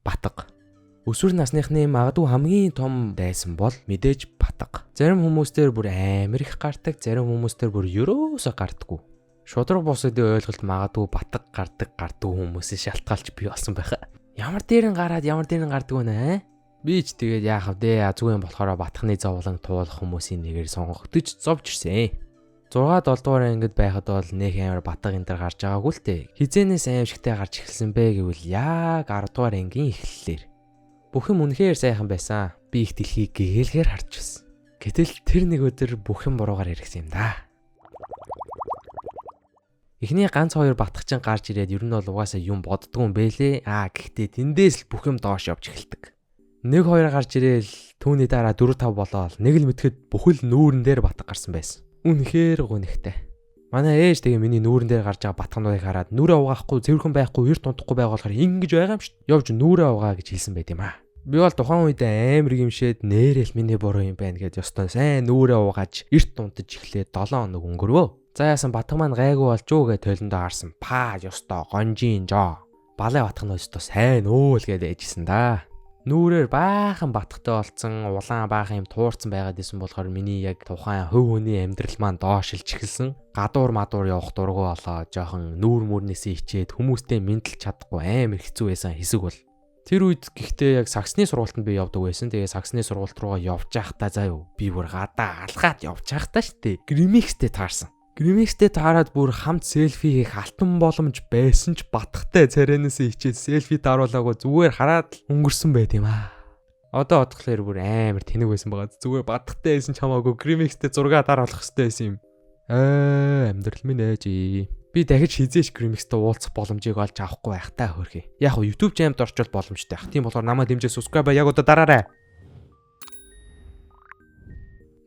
батга. Өсвөр насныхны магадгүй хамгийн том дайсан бол мэдээж батга. Зарим хүмүүстээр бүр амар их гардаг, зарим хүмүүстээр бүр ерөөсөө гардаггүй. Шудраг бусдын ойлголт магадгүй батга гардаг хүмүүсээс шалтгаалж бий болсон байхаа. Ямар дээр нь гараад ямар дээр нь гардаг вэ нэ? Би ч тэгээд яах вэ? Зүгээр болохоор батхны зовлон туулах хүмүүсийн нэгээр сонгогдож зовж ирсэн. 6-7 дугаар ангид байхад бол нэг амар батга энэ төр гарч байгаагүй л дээ. Хизээнээс аимшигтай гарч эхэлсэн бэ гэвэл яг 10 дугаар ангийн эхлэлээр. Бүх юм үнэхээр сайхан байсан. Би их дэлхийг гэгээлгээр харж байсан. Гэтэл тэр нэг өдөр бүх юм буруугаар хэрэгсэн юм да. Эхний ганц 2 батгачин гарч ирээд ер нь бол угаасаа юм боддгоо юм бэлээ. Гэхдээ тэндээс л бүх юм доош явж эхэлдэг. 1-2 гарч ирээл түүний дараа 4-5 болоод нэг л мэтгэд бүхэл нүүрэн дээр батга гарсан байсан. Үнэхээр гонхтой. Манай ээж тэгээ миний нүүрэн дээр гарч байгаа батгануудыг хараад нүрээ угаахгүй, цэвэрхэн байхгүй, эрт унтахгүй байгаа болохоор ингэж байгаа юм шүү. Явж нүрээ угаа гэж хэлсэн байт юм аа. Би бол тухайн үед амар гимшээд нээрэл миний буруу юм байна гэд ёстой сайн нүрээ угааж эрт унтаж эхлээд 7 хоног өнгөрвөө. За яасан батга маань гайгүй болж юу гэж толондоо харсан. Паа ёстой гонжийн жоо. Балай батган өстой сайн өөл гэд ээжсэн да. Нүрээр баахан батгатай болцсон, улаан баахан юм туурсан байгаад исэн болохоор миний яг тухайн хөв хүний амьдрал маань доошилж эхэлсэн. Гадуур мадуур явах дургу болоо жоохон нүүр мөрнөөсөө ичээд хүмүүстэй мэдлж чадахгүй амар хэцүү байсан хэсэг бол. Тэр үед гэхдээ яг саксны сургуультанд би явдаг байсан. Тэгээ саксны сургуульт руугаа явж байхдаа заа юу. Би бүр гадаа алхаад явж байхдаа штэ. Гримикстэй таарсан. Гримикстэй таарад бүр хамт селфи хийх алтан боломж байсан ч батгатай царайнаас ичээд селфи тааруулаагүй зүгээр хараад өнгөрсөн байт юм аа. Одоо бодглохлоор бүр амар тэнэг байсан байгаа. Зүгээр батгатай байсан ч хамаагүй гримикстэй зураг дараалах хэрэгтэй байсан юм. Амьдрал минь ээжи. Би дахиж хизээш гримикстэй уулзах боломжийг олж авахгүй байхтаа хөрхий. Яг нь YouTube чаналд орчвол боломжтой. Тийм болохоор намайг дэмжиж subscribe яг одоо дараарай.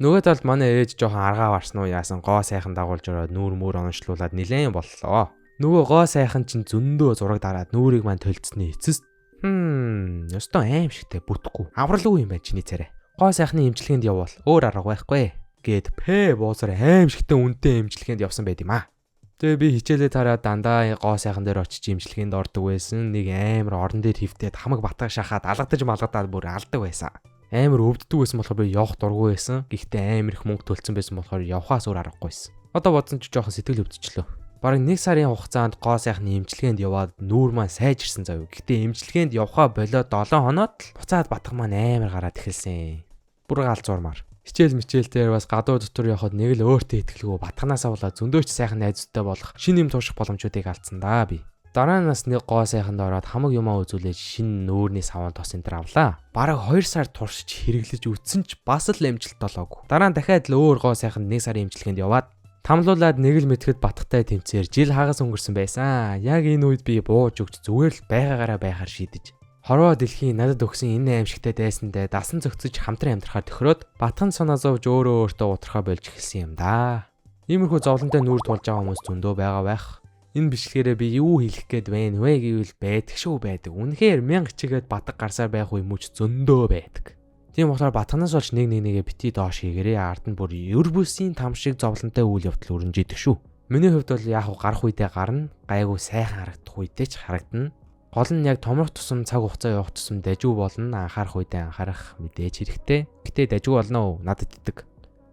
Нөгөө талд манай ээж жоохон аргаа барсан уу яасан гоо сайхан дагуулж ороод нүүр мөр онцлуулаад нилээн боллоо. Нөгөө гоо сайхан чинь зөндөө зураг дараад нүүрийг маань төлцсөний эцэст ёстой аимшигтэй бүтэхгүй. Авралгүй юм байна чиний царай. Гоо сайхны эмчилгээнд явбал өөр арга байхгүй гэд буусаар аимшигтэй үнэтэй эмчилгээнд явсан байт юм аа. Тэгээ би хичээлээ тараад дандаа гоо сайхан дээр очиж эмчилгээнд ордог байсан. Нэг амар орон дээр хөвтээд хамаг батгах шахаад алгадаж малгадаад бүр алдаг байсан. Амар өвддөг байсан болохоор би явах дургүй байсан. Гэхдээ амар их мөнгө төлсөн байсан болохоор явхаас өөр аргагүйсэн. Одоо бодсон ч жоохон сэтгэл өвдөжлөө. Бараг 1 сарын хугацаанд гоо сайхны эмчилгээнд яваад нүүр маань сайжирсан заяа. Гэхдээ эмчилгээнд явхаа болоод 7 хоноод л буцаад батгах маань амар гараад эхэлсэн. Бүр галзуурмаар. Хичээл мичээлээр бас гадуур дотор явхад нэг л өөртөө итгэлгүй батганаасаа болоод зөндөөч сайхан найзуудтай болох шинэ юм тууших боломжуудыг алдсан да би. Дараа нас нэг гоо сайханд ороод хамаг юмаа үзүүлээд шинэ нүүрний саван тос энэ төр авлаа. Бараг 2 сар туршиж хэрэглэж үтсэн ч бас л амжилт олоогүй. Дараа нь дахиад л өөр гоо сайханд 1 сарын эмчилгээнд яваад тамлуулаад нэг л мэтгэд батгатай тэмцээр жил хагас өнгөрсөн байсан. Яг энэ үед би бууж өгч зүгээр л байгаагаараа байхаар шийдэж. Хорвоо дэлхийн надад өгсөн энэ аимшигтай дайсандаа дасан зөгцөж хамтран амьдрахаар төхрөөд батхан санаа зовж өөрөө өөртөө утрахаа болж эхэлсэн юм да. Иймэрхүү зовлонтой нүүр тулж байгаа хүмүүс зөндөө байгаа байх. Энэ бичлэгээрээ би юу хэлэх гээд байна вэ гэвэл байдаг шүү байдаг. Үнэхээр 1000 чигээд батг гарсаар байх үе мөч зөндөө байдаг. Тийм болохоор батганаас олж нэгээ бити доош хийгээрээ ард нь бүр ер бүсийн там шиг зовлонтой үйл явдал өрнжийдэг шүү. Миний хувьд бол яг гарах үедээ гарна, гайгүй сайхан харагдах үедээ ч харагдана. Гол нь яг томрох тусам цаг хугацаа явах тусам дажгүй болно. Анхаарах үедээ анхаарах мэдээж хэрэгтэй. Гэтэ дажгүй болно уу? Надад итдэг.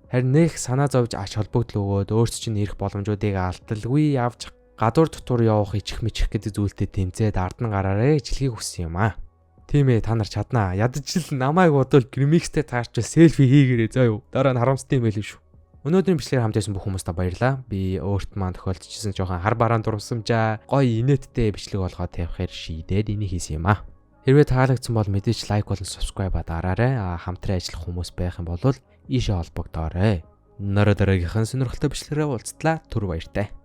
Харин нэг санаа зовж ач холбогдол өгөөд өөрсдөө чинь ирэх боломжуудыг алдалгүй явж гадуур дотор явах ичих мичих гэдэг зүйлтэй тэмцээд ард нь гараарэ жилхийг хүссэн юм аа. Тийм ээ та нар чаднаа. Ядаж л намайг бодвол гримикстэй таарч селфи хийгээрэй заа юу. Дараа нь харамстай юм байл шүү. Өнөөдрийн бичлэгээр хамт байсан бүх хүмүүстээ баярлалаа. Би өөрт маань тохиолдчихсан жоохон хар бараан дурсамжаа гоё инээдтэй бичлэг болгоод тавихаар шийдээд энийг хийсэн юм аа. Хэрвээ таалагдсан бол мэдээж лайк болон subscribe дараарай. Хамтран ажиллах хүмүүс байх юм бол ийшээ холбогдоорой. Дараа дараагийнхын сонирхолтой бичлэгээрээ уулзтлаа. Түр баяртай.